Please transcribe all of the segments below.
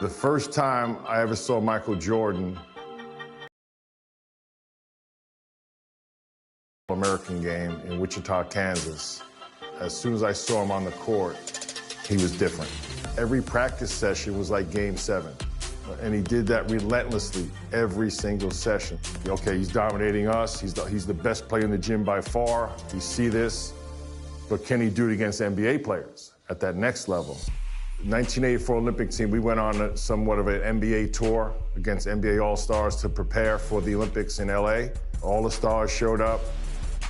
The first time I ever saw Michael Jordan, American game in Wichita, Kansas, as soon as I saw him on the court, he was different. Every practice session was like Game 7. And he did that relentlessly every single session. Okay, he's dominating us. He's the best player in the gym by far. You see this. But can he do it against NBA players at that next level? 1984 Olympic team, we went on somewhat of an NBA tour against NBA All-Stars to prepare for the Olympics in LA. All the stars showed up.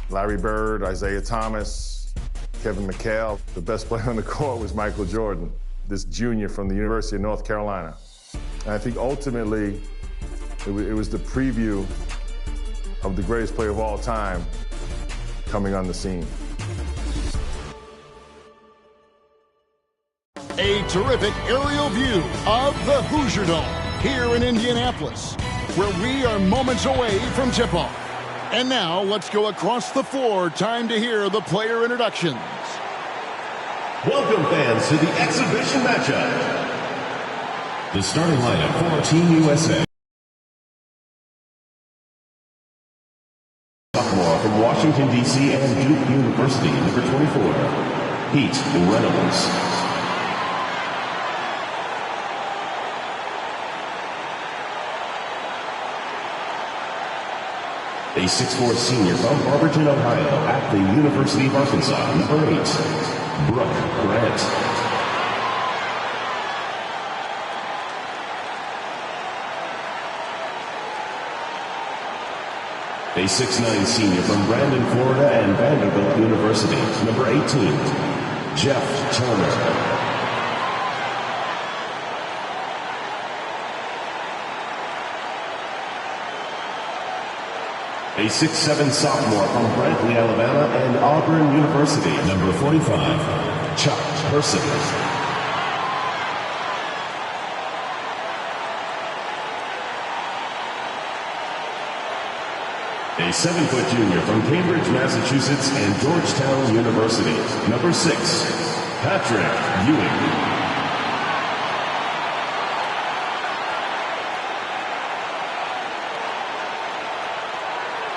Larry Bird, Isaiah Thomas, Kevin McHale. The best player on the court was Michael Jordan, this junior from the University of North Carolina. And I think ultimately it was the preview of the greatest player of all time coming on the scene. A terrific aerial view of the Hoosier Dome here in Indianapolis, where we are moments away from tip-off. And now let's go across the floor. Time to hear the player introductions. Welcome, fans, to the exhibition matchup. The starting lineup for Team USA. Sophomore from Washington, D.C. and Duke University, number 24, Pete Reynolds. A 6'4" senior from Barberton, Ohio, at the University of Arkansas, number 8, Brooke Grant. A 6'9" senior from Brandon, Florida, and Vanderbilt University, number 18, Jeff Turner. A 6'7" sophomore from Brantley, Alabama, and Auburn University, number 45, Chuck Person. A 7-foot junior from Cambridge, Massachusetts, and Georgetown University, number 6, Patrick Ewing.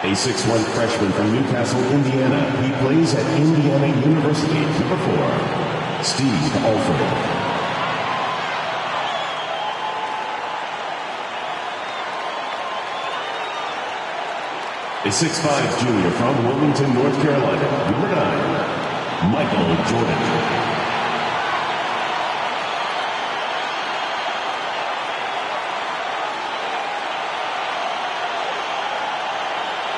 A 6'1" freshman from Newcastle, Indiana. He plays at Indiana University, number 4, Steve Alford. A 6'5" junior from Wilmington, North Carolina, number 9, Michael Jordan.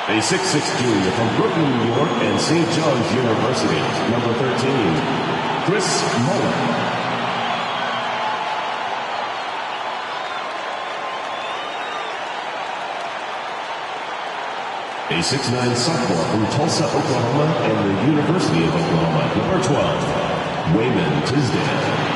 A 6'6" junior from Brooklyn, New York, and St. John's University, number 13, Chris Muller. A 6'9" sophomore from Tulsa, Oklahoma, and the University of Oklahoma, number 12, Wayman Tisdale.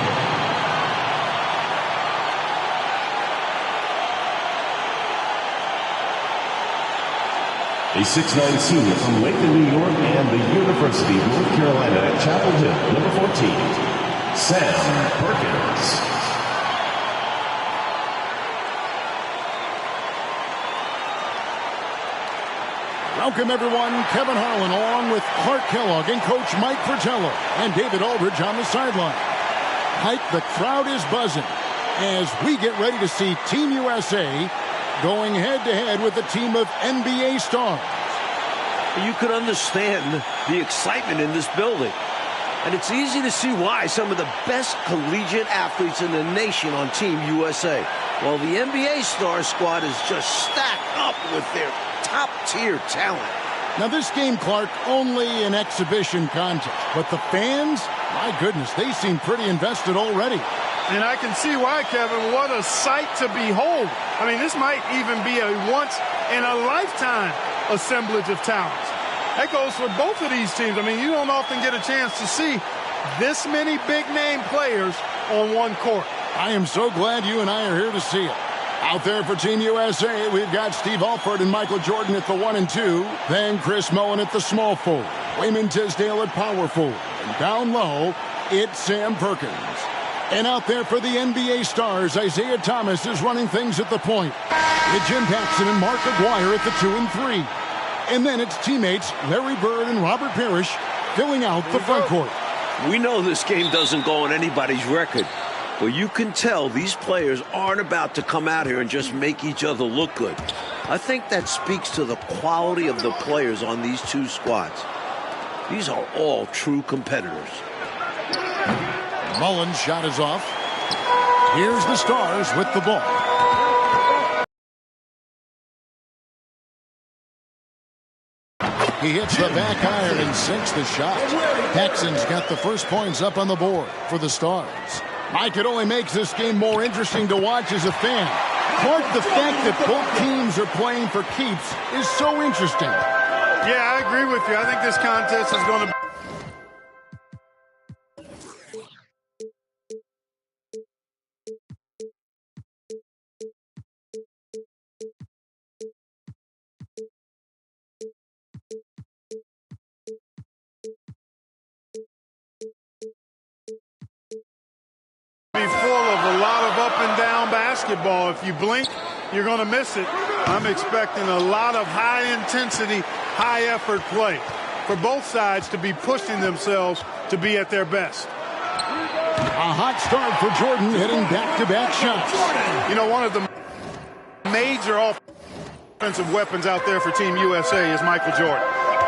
A 6'9" senior from Lakeland, New York, and the University of North Carolina at Chapel Hill, number 14, Sam Perkins. Welcome, everyone. Kevin Harlan along with Clark Kellogg and Coach Mike Fratello and David Aldridge on the sideline. Mike, the crowd is buzzing as we get ready to see Team USA going head-to-head with a team of NBA stars. You could understand the excitement in this building. And it's easy to see why some of the best collegiate athletes in the nation on Team USA, while the NBA star squad is just stacked up with their top-tier talent. Now, this game, Clark, only an exhibition contest. But the fans, my goodness, they seem pretty invested already. And I can see why, Kevin. What a sight to behold. I mean, this might even be a once-in-a-lifetime assemblage of talents. That goes for both of these teams. I mean, you don't often get a chance to see this many big-name players on one court. I am so glad you and I are here to see it. Out there for Team USA, we've got Steve Alford and Michael Jordan at the 1 and 2. Then Chris Mullin at the small forward. Wayman Tisdale at power forward. And down low, it's Sam Perkins. And out there for the NBA Stars, Isaiah Thomas is running things at the point, with Jim Paxson and Mark Aguirre at the 2 and 3. And then it's teammates Larry Bird and Robert Parrish filling out the front court. We know this game doesn't go on anybody's record, but you can tell these players aren't about to come out here and just make each other look good. I think that speaks to the quality of the players on these two squads. These are all true competitors. Mullen's shot is off. Here's the Stars with the ball. He hits the back iron and sinks the shot. Paxson's got the first points up on the board for the Stars. Mike, it only makes this game more interesting to watch as a fan. Clark, the fact that both teams are playing for keeps is so interesting. Yeah, I agree with you. I think this contest is going to be full of a lot of up and down basketball. If you blink, you're going to miss it. I'm expecting a lot of high intensity, high effort play for both sides to be pushing themselves to be at their best. A hot start for Jordan, hitting back-to-back shots. You know, one of the major offensive weapons out there for Team USA is Michael Jordan.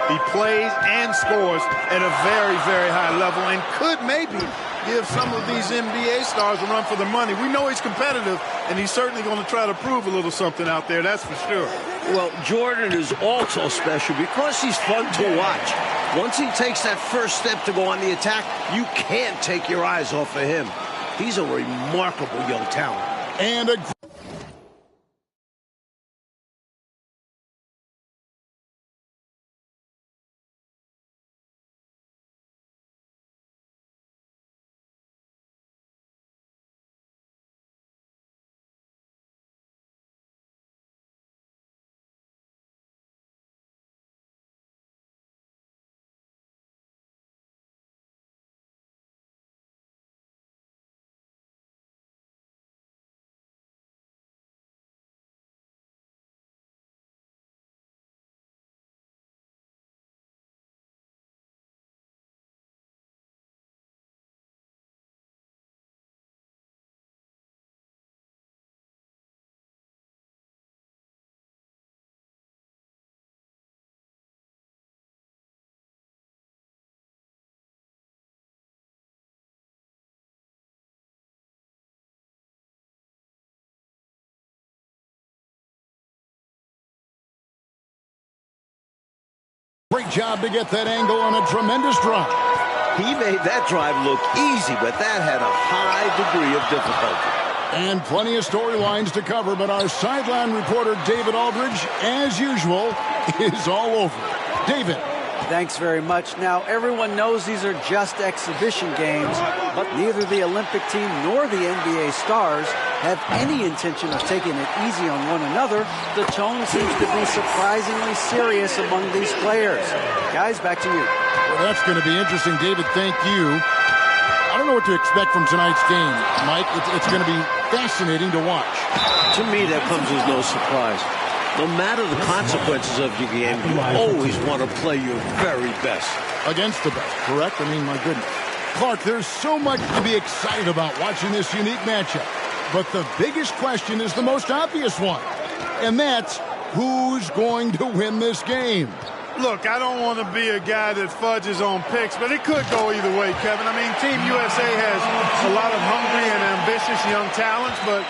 He plays and scores at a very, very high level and could maybe give some of these NBA stars a run for the money. We know he's competitive, and he's certainly going to try to prove a little something out there, that's for sure. Well, Jordan is also special because he's fun to watch. Once he takes that first step to go on the attack, you can't take your eyes off of him. He's a remarkable young talent. And a great job to get that angle on a tremendous drive. He made that drive look easy, but that had a high degree of difficulty. And plenty of storylines to cover, but our sideline reporter, David Aldridge, as usual, is all over it. David. Thanks very much. Now, everyone knows these are just exhibition games, but neither the Olympic team nor the NBA Stars have any intention of taking it easy on one another. The tone seems to be surprisingly serious among these players. Guys, back to you. Well, that's going to be interesting, David. Thank you. I don't know what to expect from tonight's game, Mike. It's going to be fascinating to watch. To me, that comes as no surprise. No matter the consequences of your game, you always want to play your very best. Against the best, correct? I mean, my goodness. Clark, there's so much to be excited about watching this unique matchup. But the biggest question is the most obvious one. And that's, who's going to win this game? Look, I don't want to be a guy that fudges on picks, but it could go either way, Kevin. I mean, Team USA has a lot of hungry and ambitious young talents, but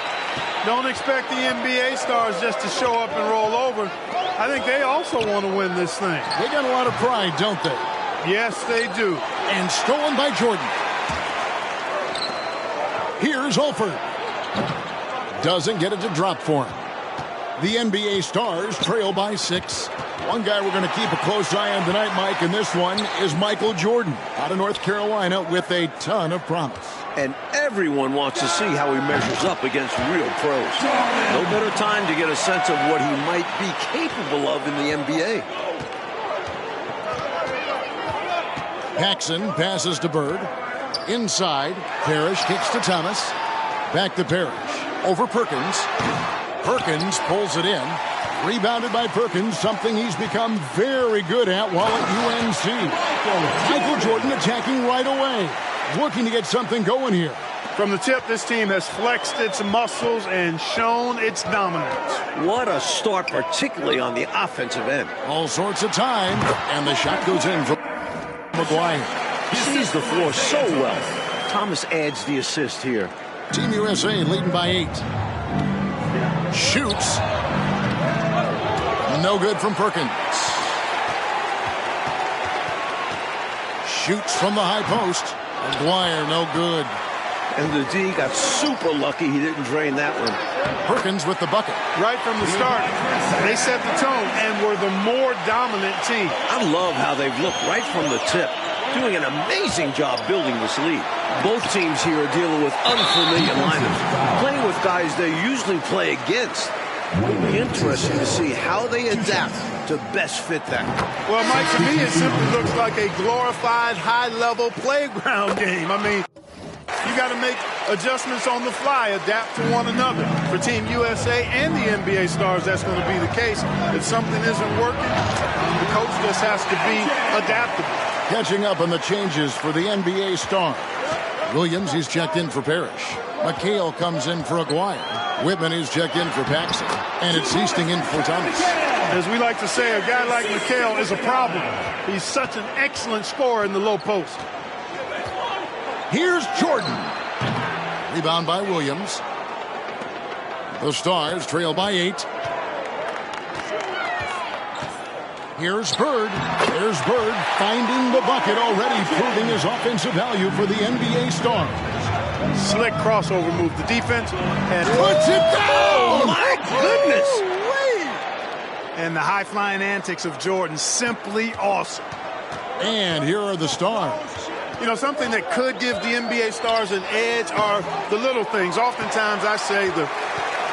don't expect the NBA Stars just to show up and roll over. I think they also want to win this thing. They got a lot of pride, don't they? Yes, they do. And stolen by Jordan. Here's Holford. Doesn't get it to drop for him. The NBA Stars trail by 6. One guy we're going to keep a close eye on tonight, Mike, and this one is Michael Jordan out of North Carolina with a ton of promise. And everyone wants to see how he measures up against real pros. No better time to get a sense of what he might be capable of in the NBA. Paxson passes to Bird. Inside, Parrish kicks to Thomas. Back to Parrish. Over Perkins. Perkins pulls it in. Rebounded by Perkins, something he's become very good at while at UNC. Michael Jordan attacking right away. Looking to get something going here. From the tip, this team has flexed its muscles and shown its dominance. What a start, particularly on the offensive end. All sorts of time, and the shot goes in for McGuire. Sees the floor so well. Thomas adds the assist here. Team USA leading by 8. Shoots. No good from Perkins. Shoots from the high post. McGuire, no good. And the D got super lucky he didn't drain that one. Perkins with the bucket. Right from the start, they set the tone and were the more dominant team. I love how they've looked right from the tip, doing an amazing job building this lead. Both teams here are dealing with unfamiliar lineups, playing with guys they usually play against. It'll be interesting to see how they adapt to best fit them. Well, Mike, to me, it simply looks like a glorified high-level playground game. I mean, you got to make adjustments on the fly, adapt to one another. For Team USA and the NBA stars, that's going to be the case. If something isn't working, the coach just has to be adaptable. Catching up on the changes for the NBA stars. Williams, he's checked in for Parrish. McHale comes in for Aguirre. Whitman is checked in for Paxson. And it's Easting in for Thomas. As we like to say, a guy like McHale is a problem. He's such an excellent scorer in the low post. Here's Jordan. Rebound by Williams. The Stars trail by 8. Here's Bird. There's Bird finding the bucket, already proving his offensive value for the NBA Stars. Slick crossover move. The defense and puts it down! Oh, my goodness! And the high-flying antics of Jordan, simply awesome. And here are the Stars. You know, something that could give the NBA stars an edge are the little things. Oftentimes I say the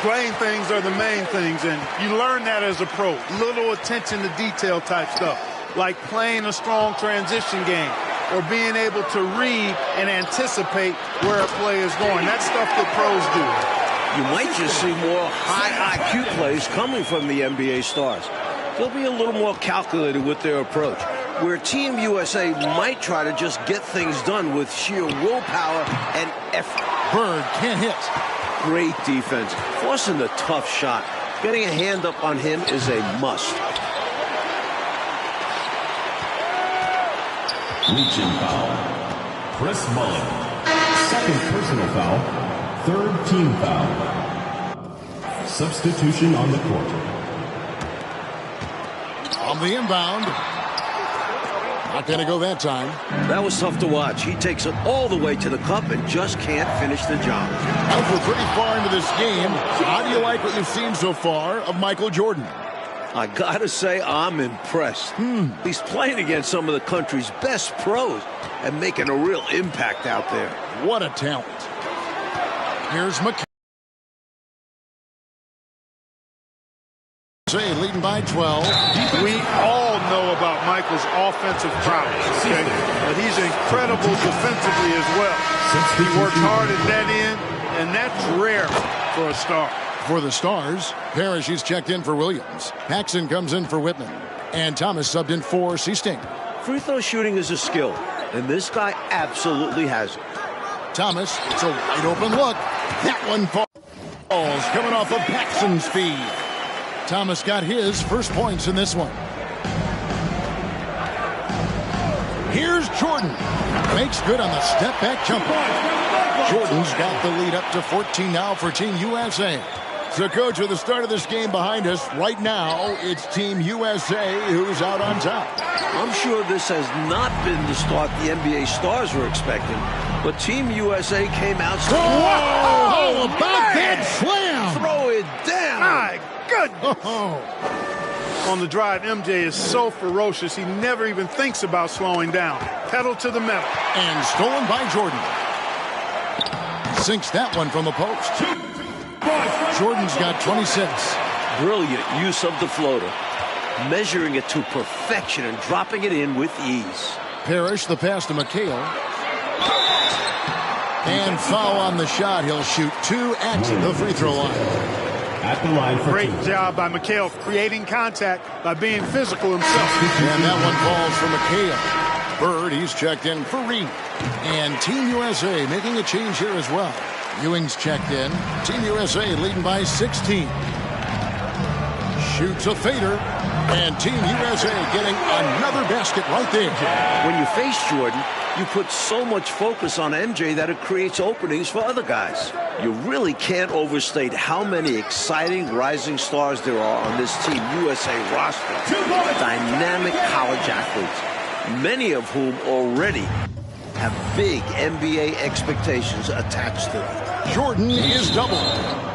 playing things are the main things, and you learn that as a pro. Little attention to detail type stuff, like playing a strong transition game or being able to read and anticipate where a play is going. That's stuff that pros do. You might just see more high IQ plays coming from the NBA stars. They'll be a little more calculated with their approach, where Team USA might try to just get things done with sheer willpower and effort. Bird can't hit. Great defense, forcing the tough shot. Getting a hand up on him is a must. Reaching foul. Chris Mullin. Second personal foul. Third team foul. Substitution on the court. On the inbound. Not going to go that time. That was tough to watch. He takes it all the way to the cup and just can't finish the job. Well, we're pretty far into this game. How do you like what you've seen so far of Michael Jordan? I gotta say, I'm impressed. He's playing against some of the country's best pros and making a real impact out there. What a talent. Here's McHale. Leading by 12. We all know about Michael's offensive prowess, okay? But he's incredible defensively as well. He works hard at that end, and that's rare for a star. For the Stars, Parrish, he's checked in for Williams. Paxson comes in for Whitman. And Thomas subbed in for Easting. Free throw shooting is a skill, and this guy absolutely has it. Thomas, it's a wide open look. That one falls, coming off of Paxson's feed. Thomas got his first points in this one. Here's Jordan. Makes good on the step-back jumper. Jordan's got the lead up to 14 now for Team USA. So, Coach, with the start of this game behind us, right now, it's Team USA who's out on top. I'm sure this has not been the start the NBA stars were expecting, but Team USA came out strong. Whoa! About that slam! Throw it down! My goodness! On the drive, MJ is so ferocious, he never even thinks about slowing down. Pedal to the metal. And stolen by Jordan. Sinks that one from the post. Jordan's got 26. Brilliant use of the floater. Measuring it to perfection and dropping it in with ease. Parrish, the pass to McHale. And foul on the shot. He'll shoot 2 at the free throw line. At the line for Great two. job by McHale creating contact by being physical himself. And that one falls for McHale. Bird, he's checked in for Reed. And Team USA making a change here as well. Ewing's checked in. Team USA leading by 16. Shoots a fader. And Team USA getting another basket right there. When you face Jordan, you put so much focus on MJ that it creates openings for other guys. You really can't overstate how many exciting rising stars there are on this Team USA roster. Dynamic college athletes, many of whom already have big NBA expectations attached to them. Jordan is doubled.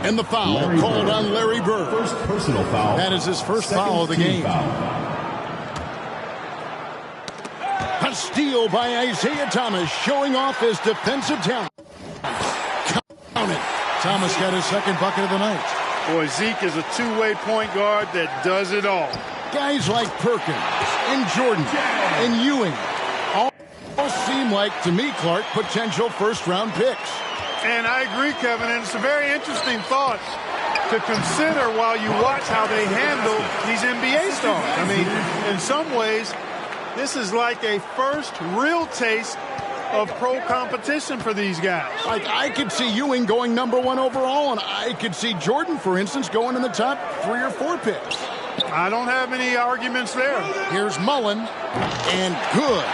And the foul Larry called Bird. on Larry Bird. First personal foul. That is his first Second foul of the team game. foul. A steal by Isaiah Thomas, showing off his defensive talent. Count it. Thomas got his second bucket of the night. Boy, Zeke is a two-way point guard that does it all. Guys like Perkins and Jordan and Ewing all seem like, to me, Clark, potential first-round picks. And I agree, Kevin, and it's a very interesting thought to consider while you watch how they handle these NBA stars. I mean, in some ways, this is like a first real taste of pro competition for these guys. Like, I could see Ewing going #1 overall, and I could see Jordan, for instance, going in the top 3 or 4 picks. I don't have any arguments there. Here's Mullen, and good,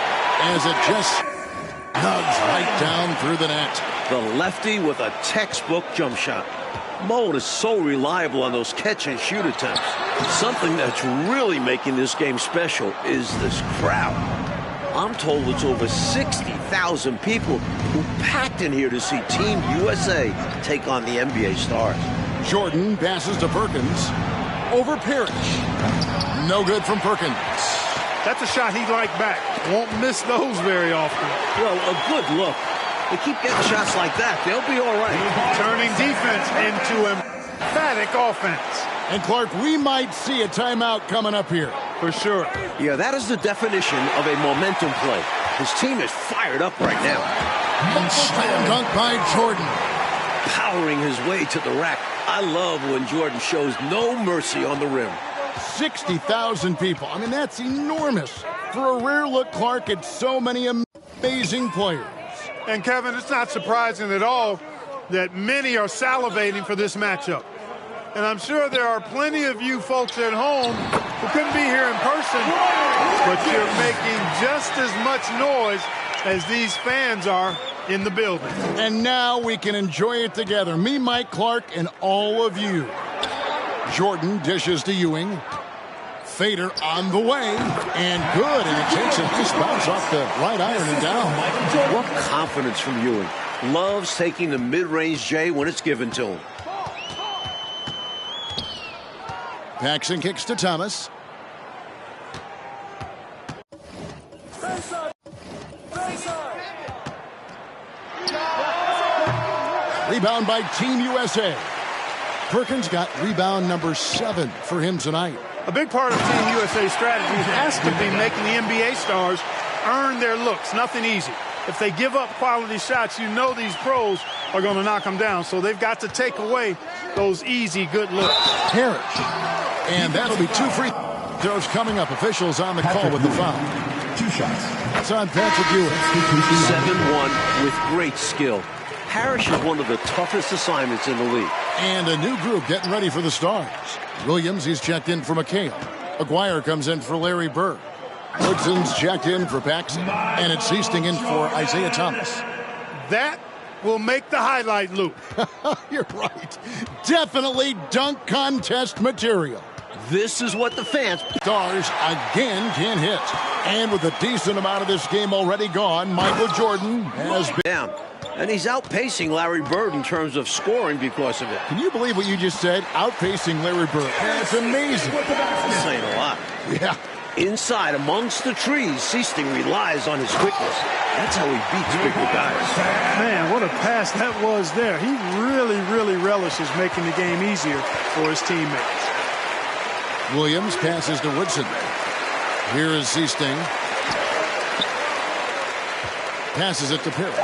as it just nugs right down through the net. The lefty with a textbook jump shot. Mullen is so reliable on those catch-and-shoot attempts. Something that's really making this game special is this crowd. I'm told it's over 60,000 people who packed in here to see Team USA take on the NBA stars. Jordan passes to Perkins. Over Parrish. No good from Perkins. That's a shot he'd like back. Won't miss those very often. Well, a good look. They keep getting shots like that. They'll be all right. Turning defense into emphatic offense. And Clark, we might see a timeout coming up here. For sure. Yeah, that is the definition of a momentum play. His team is fired up right now. And slam dunk by Jordan. Powering his way to the rack. I love when Jordan shows no mercy on the rim. 60,000 people. I mean, that's enormous. For a rare look, Clark, at so many amazing players. And Kevin, it's not surprising at all that many are salivating for this matchup. And I'm sure there are plenty of you folks at home who couldn't be here in person, but you're making just as much noise as these fans are in the building. And now we can enjoy it together. Me, Mike Clark, and all of you. Jordan dishes to Ewing. Fader on the way. And good. And it takes a nice bounce off the right iron and down. What confidence from Ewing. Loves taking the mid-range J when it's given to him. Paxson kicks to Thomas. Rebound by Team USA. Perkins got rebound number 7 for him tonight. A big part of Team USA's strategy has to be making the NBA stars earn their looks. Nothing easy. If they give up quality shots, you know these pros are going to knock them down. So they've got to take away those easy, good looks. Parrish. And that'll be 2 free throws coming up. Officials on the call with the foul. 2 shots. It's on Patrick Ewing. 7-1 with great skill. Parrish is one of the toughest assignments in the league. And a new group getting ready for the stars. Williams, he's checked in for McHale. Aguirre comes in for Larry Bird. Woodson's checked in for Paxson. And it's Easting in for Isaiah Thomas. That will make the highlight loop. You're right. Definitely dunk contest material. This is what the fans... Stars again can hit. And with a decent amount of this game already gone, Michael Jordan has been down. And he's outpacing Larry Bird in terms of scoring because of it. Can you believe what you just said? Outpacing Larry Bird. That's amazing. That's saying a lot. Yeah. Inside, amongst the trees, Seasting relies on his quickness. That's how he beats bigger guys. Man, what a pass that was there. He really relishes making the game easier for his teammates. Williams passes to Woodson. Here is Seasting. Passes it to Parrish.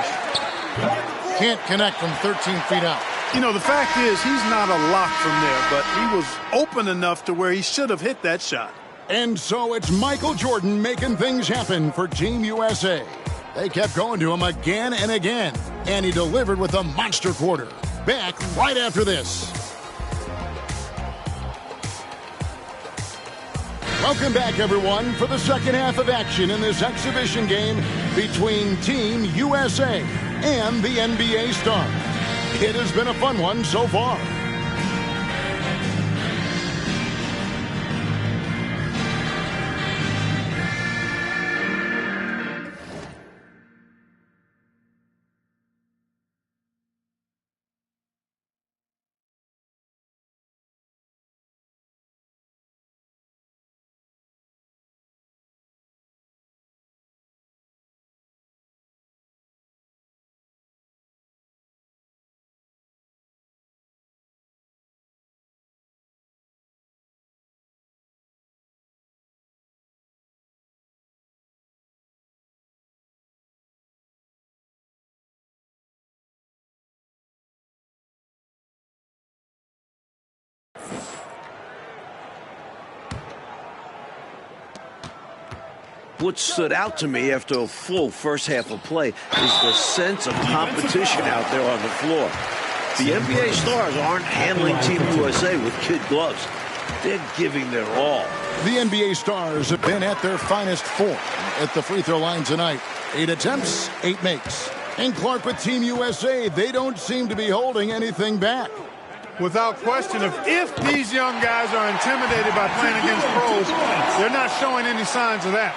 Can't connect from 13 feet out. You know, the fact is he's not a lock from there, but he was open enough to where he should have hit that shot. And so it's Michael Jordan making things happen for Team USA. They kept going to him again and again, and he delivered with a monster quarter. Back right after this. Welcome back, everyone, for the second half of action in this exhibition game between Team USA and the NBA Stars. It has been a fun one so far. What stood out to me after a full first half of play is the sense of competition out there on the floor. The NBA Stars aren't handling Team USA with kid gloves. They're giving their all. The NBA Stars have been at their finest form at the free throw line tonight. 8 attempts, 8 makes. And Clark with Team USA, they don't seem to be holding anything back. Without question, if these young guys are intimidated by playing against pros, they're not showing any signs of that.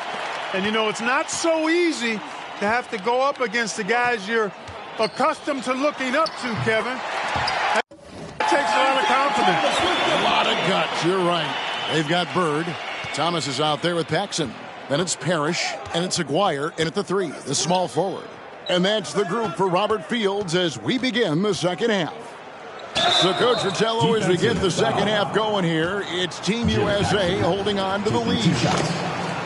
And, you know, it's not so easy to have to go up against the guys you're accustomed to looking up to, Kevin. That takes a lot of confidence. A lot of guts, you're right. They've got Bird. Thomas is out there with Paxson. Then it's Parrish, and it's Aguirre in at the 3, the small forward. And that's the group for Robert Fields as we begin the second half. So, Coach Fratello, as we get the second half going here, it's Team USA holding on to the lead.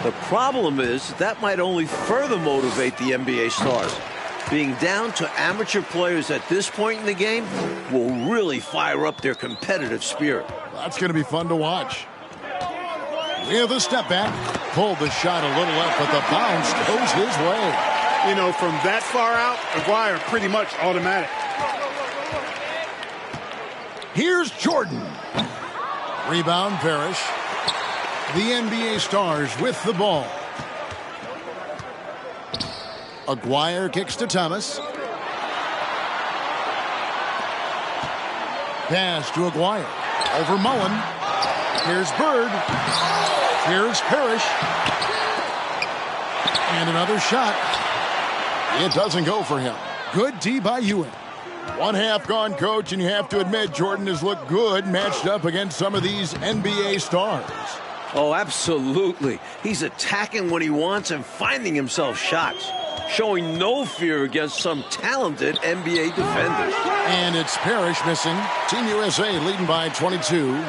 The problem is that might only further motivate the NBA Stars. Being down to amateur players at this point in the game will really fire up their competitive spirit. That's going to be fun to watch. With a step back, pulled the shot a little left, but the bounce goes his way. You know, from that far out, Aguirre pretty much automatic. Here's Jordan. Rebound, Parrish. The NBA Stars with the ball. Aguirre kicks to Thomas. Pass to Aguirre. Over Mullen. Here's Bird. Here's Parrish. And another shot. It doesn't go for him. Good D by Ewing. One half gone, Coach, and you have to admit Jordan has looked good matched up against some of these NBA stars. Oh, absolutely. He's attacking when he wants and finding himself shots, showing no fear against some talented NBA defenders. And it's Parrish missing. Team USA leading by 22.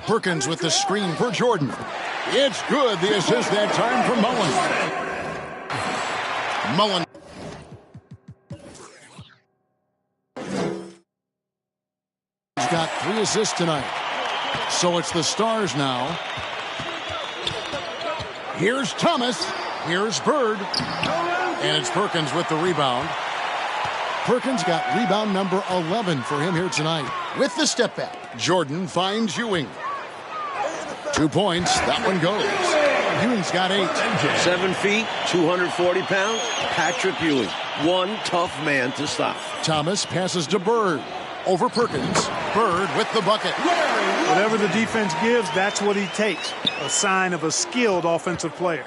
Perkins with the screen for Jordan. It's good. The assist that time for Mullen. Mullen. He's got 3 assists tonight. So it's the Stars now. Here's Thomas. Here's Bird. And it's Perkins with the rebound. Perkins got rebound number 11 for him here tonight. With the step back, Jordan finds Ewing. 2 points. That one goes. Ewing's got 8. 7 feet, 240 pounds. Patrick Ewing. One tough man to stop. Thomas passes to Bird. Over Perkins. Bird with the bucket. Whatever the defense gives, that's what he takes. A sign of a skilled offensive player.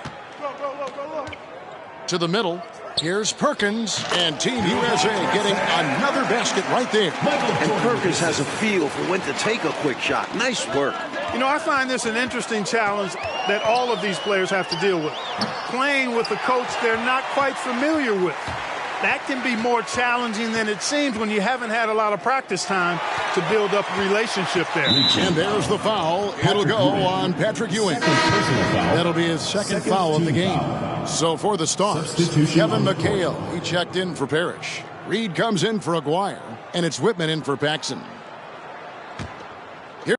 To the middle. Here's Perkins. And Team USA getting another basket right there. And Perkins has a feel for when to take a quick shot. Nice work. You know, I find this an interesting challenge that all of these players have to deal with. Playing with a coach they're not quite familiar with. That can be more challenging than it seems when you haven't had a lot of practice time to build up a relationship there. And there's the foul. It'll go on Patrick Ewing. That'll be his second foul of the game. So for the Stars, Kevin McHale, he checked in for Parrish. Reed comes in for Aguirre, and it's Whitman in for Paxson. Here.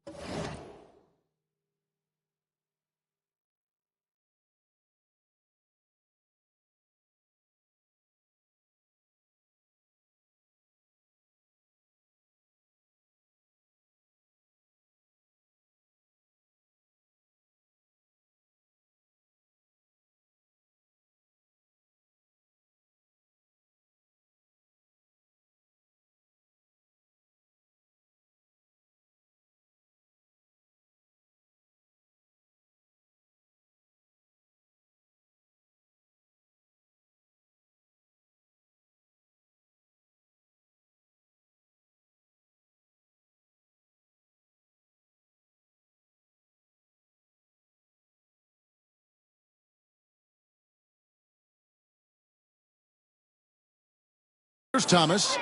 Here's Thomas.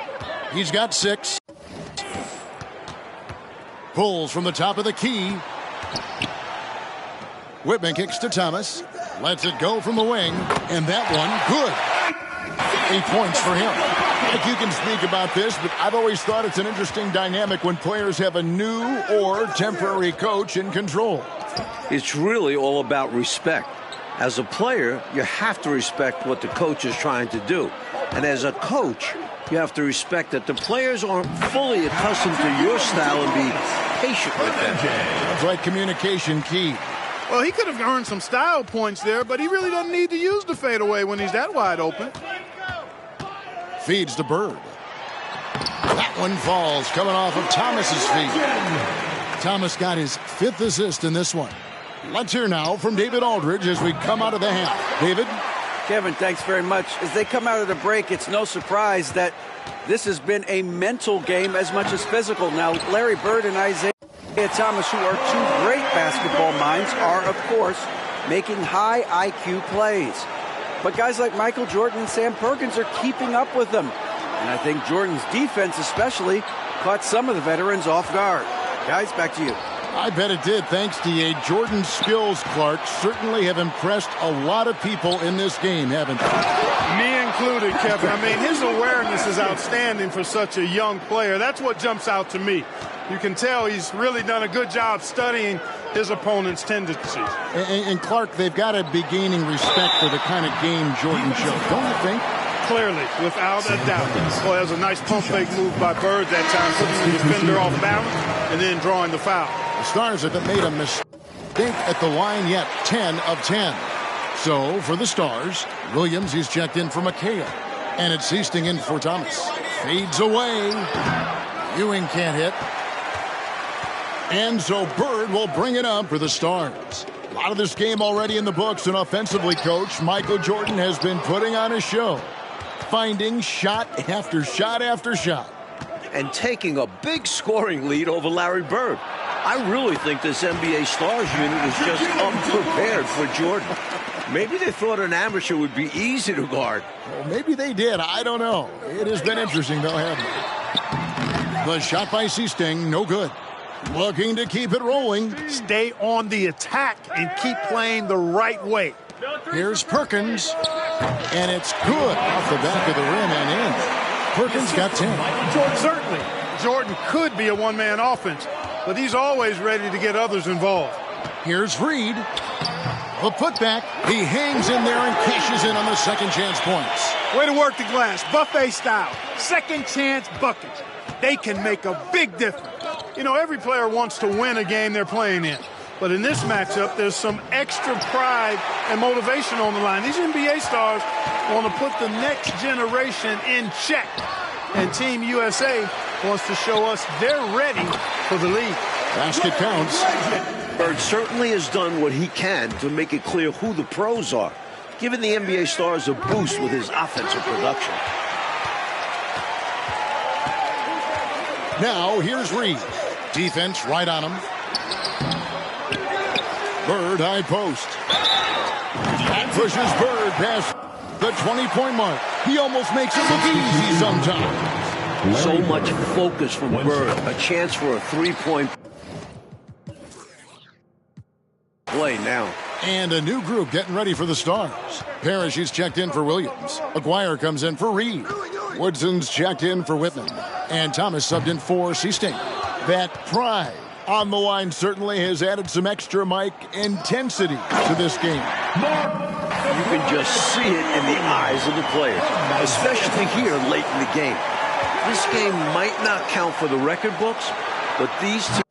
He's got 6. Pulls from the top of the key. Whitman kicks to Thomas. Lets it go from the wing. And that one, good. 8 points for him. Like you can speak about this, but I've always thought it's an interesting dynamic when players have a new or temporary coach in control. It's really all about respect. As a player, you have to respect what the coach is trying to do. And as a coach, you have to respect that the players aren't fully accustomed to your style and be patient with them. That's right, communication key. Well, he could have earned some style points there, but he really doesn't need to use the fadeaway when he's that wide open. Feeds to Bird. That one falls, coming off of Thomas's feet. Thomas got his 5th assist in this one. Let's hear now from David Aldridge as we come out of the half. David? Kevin, thanks very much. As they come out of the break, it's no surprise that this has been a mental game as much as physical. Now, Larry Bird and Isaiah Thomas, who are 2 great basketball minds, are, of course, making high IQ plays. But guys like Michael Jordan and Sam Perkins are keeping up with them. And I think Jordan's defense especially caught some of the veterans off guard. Guys, back to you. I bet it did. Thanks, D.A. Jordan's skills, Clark, certainly have impressed a lot of people in this game, haven't they? Me included, Kevin. I mean, his awareness is outstanding for such a young player. That's what jumps out to me. You can tell he's really done a good job studying his opponent's tendencies. And Clark, they've got to be gaining respect for the kind of game Jordan showed, don't you think? Clearly, without a doubt. Well, that was a nice pump fake move by Bird that time, putting the defender off balance and then drawing the foul. The Stars haven't made a mistake at the line yet. 10 of 10. So for the Stars, Williams, he's checked in for McHale. And it's Easting in for Thomas. Fades away. Ewing can't hit. And so Bird will bring it up for the Stars. A lot of this game already in the books, and offensively, Coach Michael Jordan has been putting on a show, finding shot after shot after shot. And taking a big scoring lead over Larry Bird. I really think this NBA Stars unit is just unprepared for Jordan. Maybe they thought an amateur would be easy to guard. Well, maybe they did. I don't know. It has been interesting, though, hasn't it? The shot by Easting, no good. Looking to keep it rolling. Stay on the attack and keep playing the right way. Here's Perkins. And it's good off the back of the rim and in. Perkins got 10. Certainly, Jordan could be a one-man offense, but he's always ready to get others involved. Here's Reed. A putback. He hangs in there and cashes in on the second chance points. Way to work the glass, buffet style. Second chance buckets. They can make a big difference. You know, every player wants to win a game they're playing in. But in this matchup, there's some extra pride and motivation on the line. These NBA stars want to put the next generation in check. And Team USA wants to show us they're ready for the lead. Basket counts. Bird certainly has done what he can to make it clear who the pros are, giving the NBA stars a boost with his offensive production. Now, here's Reed. Defense right on him. Bird high post. That pushes Bird past the 20-point mark. He almost makes it look easy sometimes. So much focus from Bird. A chance for a 3-point play now. And a new group getting ready for the Stars. Parrish, he's checked in for Williams. Aguirre comes in for Reed. Woodson's checked in for Whitman. And Thomas subbed in for Seasting. That pride on the line certainly has added some extra, Mike, intensity to this game. You can just see it in the eyes of the players, especially here late in the game. This game might not count for the record books, but these two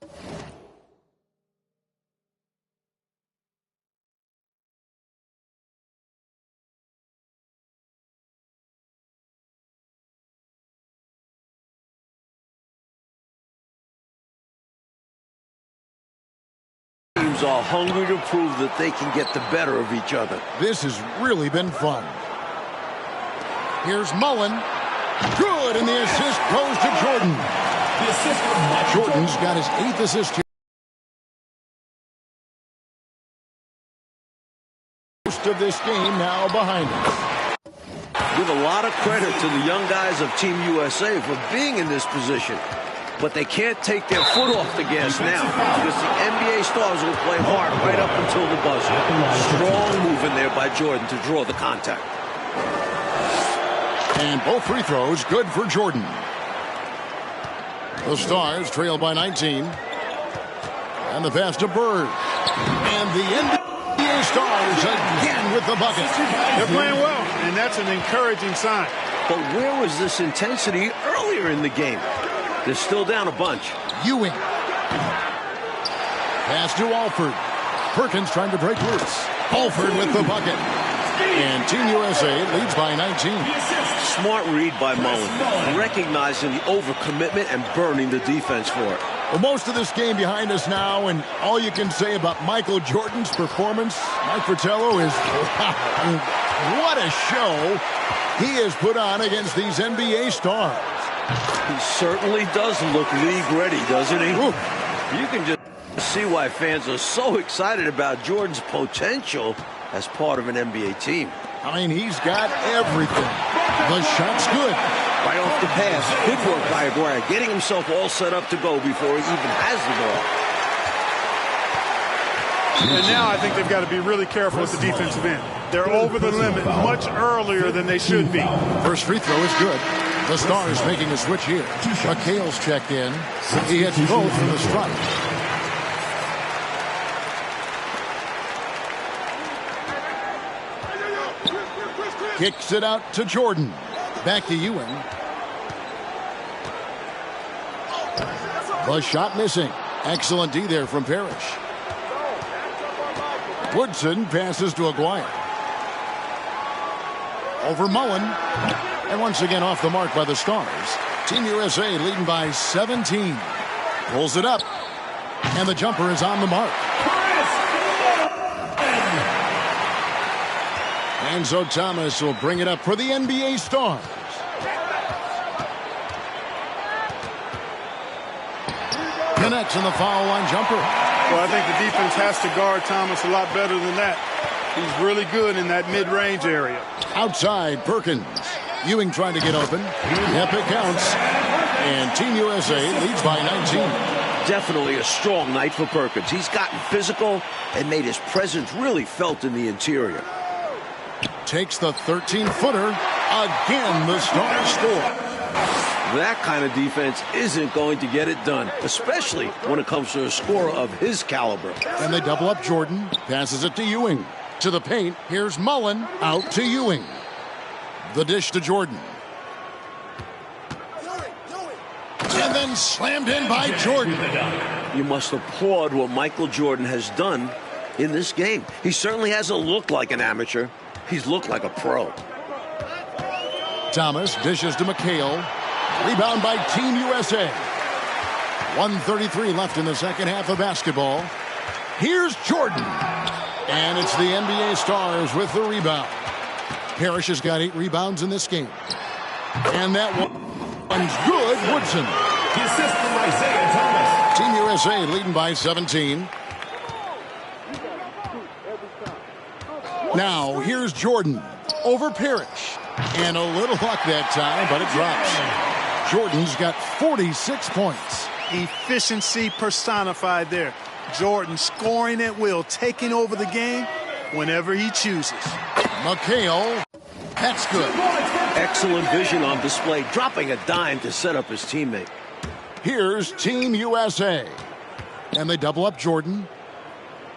teams are hungry to prove that they can get the better of each other. This has really been fun. Here's Mullen. Good, and the assist goes to Jordan. Jordan's got his 8th assist here. Most of this game now behind us. Give a lot of credit to the young guys of Team USA for being in this position. But they can't take their foot off the gas now because the NBA Stars will play hard right up until the buzzer. Strong move in there by Jordan to draw the contact. And both free throws good for Jordan. The Stars trail by 19. And the pass to Bird. And the NBA Stars again with the bucket. They're playing well, and that's an encouraging sign. But where was this intensity earlier in the game? They're still down a bunch. Ewing. Pass to Alford. Perkins trying to break loose. Alford with the bucket. And Team USA leads by 19. Smart read by Mullen, recognizing the overcommitment and burning the defense for it. Well, most of this game behind us now, and all you can say about Michael Jordan's performance, Mike Fratello, is wow, what a show he has put on against these NBA stars. He certainly does look league ready, doesn't he? Ooh. You can just see why fans are so excited about Jordan's potential as part of an NBA team. I mean, he's got everything. The shot's good. Right off the pass. Good work by Aguirre, getting himself all set up to go before he even has the ball. And now I think they've got to be really careful at the defensive end. They're over the limit much earlier than they should be. First free throw is good. The Stars making a switch here. McHale's checked in. He hits both from the strike. Kicks it out to Jordan. Back to Ewing. The shot missing. Excellent D there from Parrish. Woodson passes to Aguirre. Over Mullen. And once again off the mark by the Stars. Team USA leading by 17. Pulls it up. And the jumper is on the mark. And so Thomas will bring it up for the NBA Stars. Connects in the foul line jumper. Well, I think the defense has to guard Thomas a lot better than that. He's really good in that mid-range area. Outside, Perkins. Ewing trying to get open. Yep, it counts. And Team USA leads by 19. Definitely a strong night for Perkins. He's gotten physical and made his presence really felt in the interior. Takes the 13-footer. Again, the Stars score. That kind of defense isn't going to get it done, especially when it comes to a scorer of his caliber. And they double up Jordan. Passes it to Ewing. To the paint. Here's Mullen. Out to Ewing. The dish to Jordan. And then slammed in by Jordan. You must applaud what Michael Jordan has done in this game. He certainly hasn't looked like an amateur. He's looked like a pro. Thomas dishes to McHale. Rebound by Team USA. 1:33 left in the second half of basketball. Here's Jordan. And it's the NBA Stars with the rebound. Parrish has got 8 rebounds in this game. And that one's good. Woodson. The assist from Isaiah Thomas. Team USA leading by 17. Now, here's Jordan over Parrish. And a little luck that time, but it drops. Jordan's got 46 points. Efficiency personified there. Jordan scoring at will, taking over the game, whenever he chooses. McHale, that's good. Excellent vision on display, dropping a dime to set up his teammate. Here's Team USA. And they double up Jordan.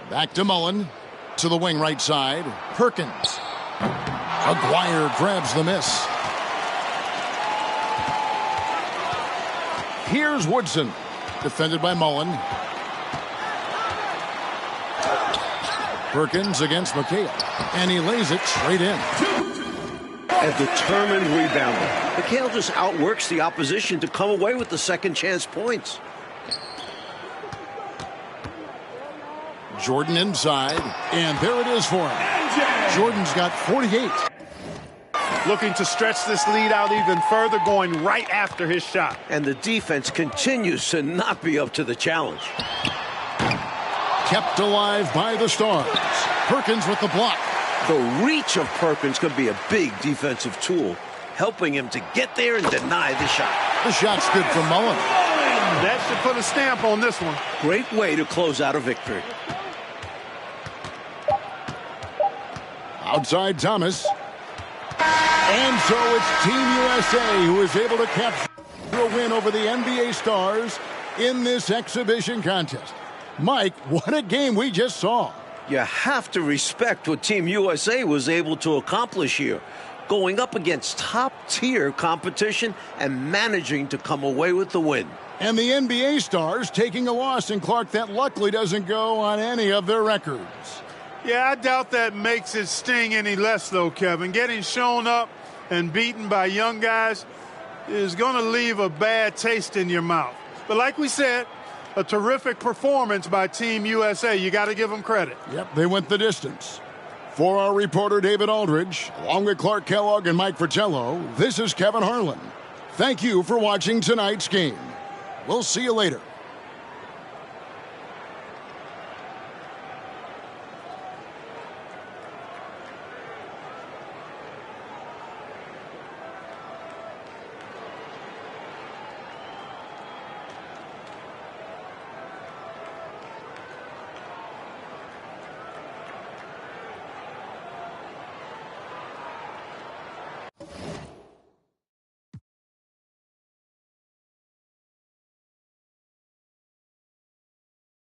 Back to Mullen. To the wing right side. Perkins. Aguirre grabs the miss. Here's Woodson. Defended by Mullen. Perkins against McHale. And he lays it straight in. A determined rebounder. McHale just outworks the opposition to come away with the second chance points. Jordan inside. And there it is for him. Jordan's got 48. Looking to stretch this lead out even further, going right after his shot. And the defense continues to not be up to the challenge. Kept alive by the Stars. Perkins with the block. The reach of Perkins could be a big defensive tool, helping him to get there and deny the shot. The shot's good for Mullen. That should put a stamp on this one. Great way to close out a victory. Outside Thomas. And so it's Team USA who is able to capture a win over the NBA Stars in this exhibition contest. Mike, what a game we just saw. You have to respect what Team USA was able to accomplish here, going up against top-tier competition and managing to come away with the win. And the NBA Stars taking a loss in Clark that luckily doesn't go on any of their records. Yeah, I doubt that makes it sting any less, though, Kevin. Getting shown up and beaten by young guys is going to leave a bad taste in your mouth. But like we said, a terrific performance by Team USA. You got to give them credit. Yep, they went the distance. For our reporter, David Aldridge, along with Clark Kellogg and Mike Fratello, this is Kevin Harlan. Thank you for watching tonight's game. We'll see you later.